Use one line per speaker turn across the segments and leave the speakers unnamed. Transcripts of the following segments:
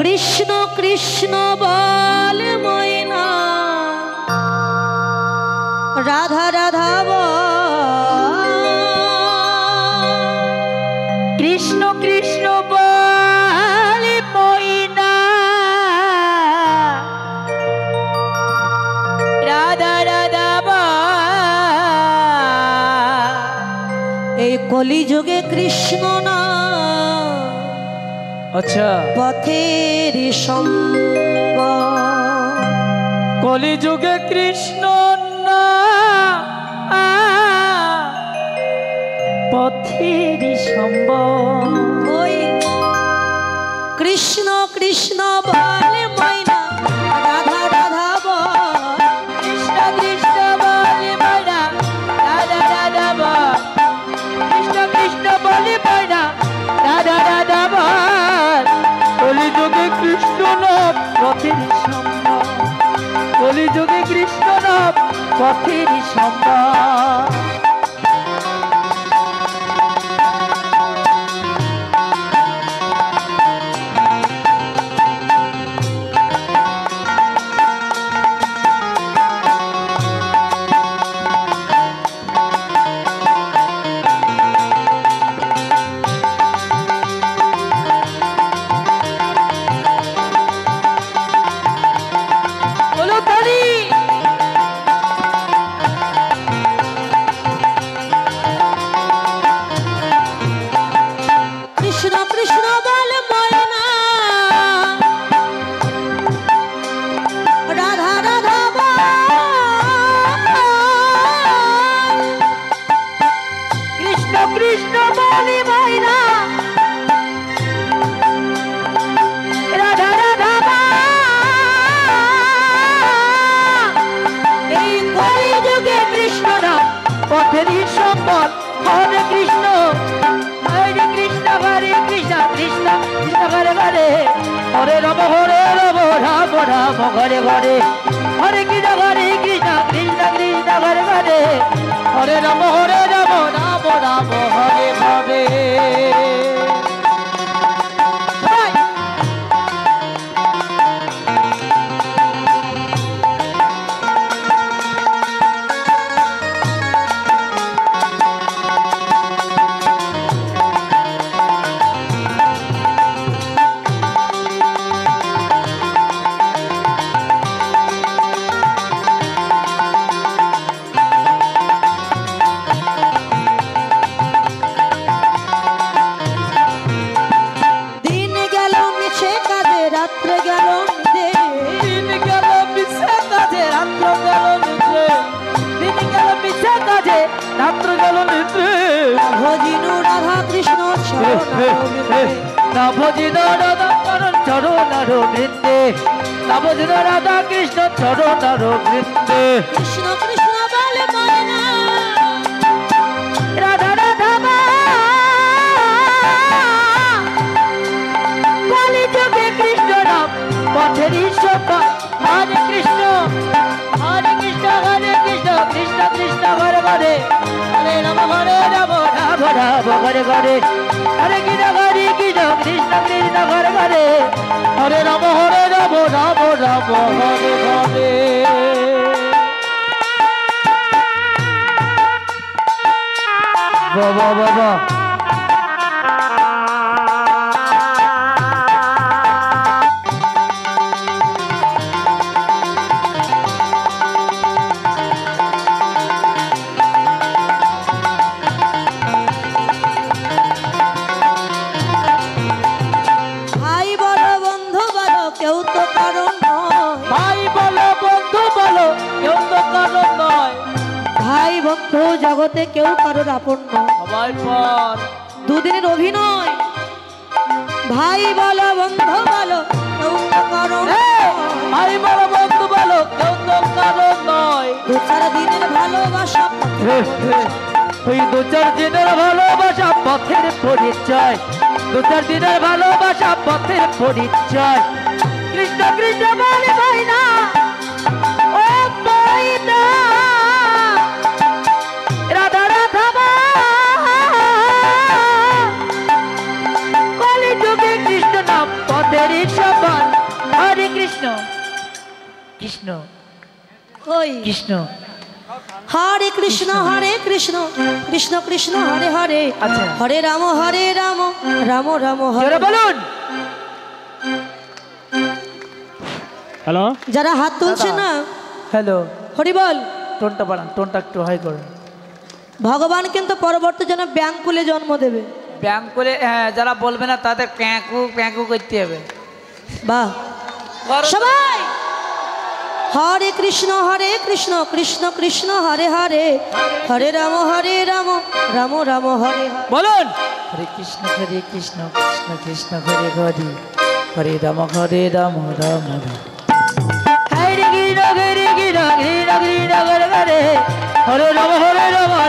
কৃষ্ণ কৃষ্ণ বল ময়না, রাধা রাধা
কৃষ্ণ কৃষ্ণ বল ময়না, রাধা রাধা
এই কলিযুগে কৃষ্ণ না
আচ্ছা
পথের সম্বল,
কলিযুগে কৃষ্ণ না পথের সম্বল।
ওই কৃষ্ণ কৃষ্ণ বলে ময়না, রাধা রাধা বল,
কৃষ্ণ কৃষ্ণ বলে ময়না, রাধা রাধা বল, কৃষ্ণ কৃষ্ণ বলে ময়না, রাধা রাধা বল। কলিযুগে কৃষ্ণ নাম পথের সম্বল, কলিযুগে কৃষ্ণ নাম পথের সম্বল। পথেরই সম্বল। হরে কৃষ্ণ হরে কৃষ্ণ কৃষ্ণ কৃষ্ণ হরে হরে, হরে রাম রাম রাম হরে হরে, হরে কৃষ্ণ কৃষ্ণ কৃষ্ণ হরে হরে, হরে রাম রাম রাম হরে হরে। রাত্র গেল নিদ্রে,
ভজিনু রাধা কৃষ্ণ
না ভজিন রাধা চরণার বৃন্দে, না ভজিন রাধা কৃষ্ণ চরণার বৃন্দে।
কৃষ্ণ কৃষ্ণ বলে ময়না,
রাধা রাধা কলিযুগে কৃষ্ণ নাম পথেরই সম্বল। হরে কৃষ্ণ কৃষ্ণ কৃষ্ণ হরে হরে, হরে রাম রাম রাম হরে হরে, হরে কৃষ্ণ কৃষ্ণ কৃষ্ণ হরে হরে, হরে রাম রাম রাম হরে হরে। বাবা বাবা
বন্ধু জগতে কেউ কারোর আপন নয়,
সবাই পর
দুদিনের অভিনয়। ভাই বলো বন্ধু বলো কেউ তো কারো,
ভাই বলো বন্ধু বলো কেউ তো কারো নয়।
দু চার দিনের ভালোবাসা,
ওই দু চার দিনের ভালোবাসা পথের পরিচয়, দু চার দিনের ভালোবাসা পথের পরিচয়। কৃষ্ণ কৃষ্ণ বলে ভাই না ও ভাই না, রাধা রাধা কলিযুগে কৃষ্ণ নাম পথেরই সম্বল। কৃষ্ণ কৃষ্ণ
ওই
কৃষ্ণ
হরে কৃষ্ণ কৃষ্ণ কৃষ্ণ হরে হরে
আচ্ছা।
হরে রাম রাম রাম হরে।
জোরে বলুন।
হ্যালো
যারা হাত তুলছে না
হ্যালো,
হরি বল।
টোনটা বাড়ান, টোনটা একটু হাই করুন।
ভগবান কিন্তু পরবর্তী যেন ব্যাঙ্কুলে জন্ম দেবে।
ব্যায়াম করে, হ্যাঁ, যারা বলবে না তাদের প্যাঁকু প্যাঁকু করতে হবে।
বাহ, সবাই হরে কৃষ্ণ কৃষ্ণ কৃষ্ণ হরে হরে হরে রাম রাম রাম হরে হরে।
বলুন। হরে কৃষ্ণ কৃষ্ণ কৃষ্ণ হরে হরে হরে রাম রাম রাম। হরে কৃষ্ণ কৃষ্ণ কৃষ্ণ হরে হরে হরে রাম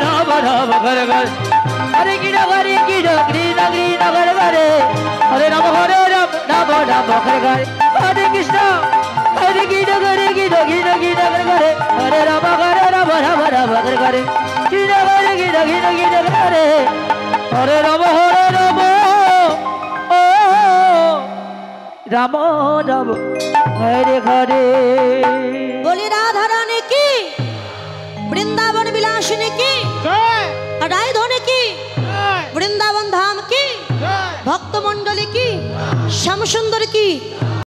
রাম রাম হরে হরে। হরে কৃষ্ণ কৃষ্ণ কৃষ্ণ কৃষ্ণ হরে হরে হরে রাম রাম রাম হরে হরে। হরে কৃষ্ণ হরে কৃষ্ণ কৃষ্ণ কৃষ্ণ কৃষ্ণ হরে হরে হরে রাম রাম রাম হরে হরে। কৃষ্ণ হরে কৃষ্ণ কৃষ্ণ কৃষ্ণ হরে হরে রাম ও রাম রাম হরে হরে।
বলি রাধা রানী কি, বৃন্দাবন বিলাসিনী কি, রায় ধনে কি, বৃন্দাবন ধাম কি, ভক্ত মন্ডলী কি, শ্যাম সুন্দর কি,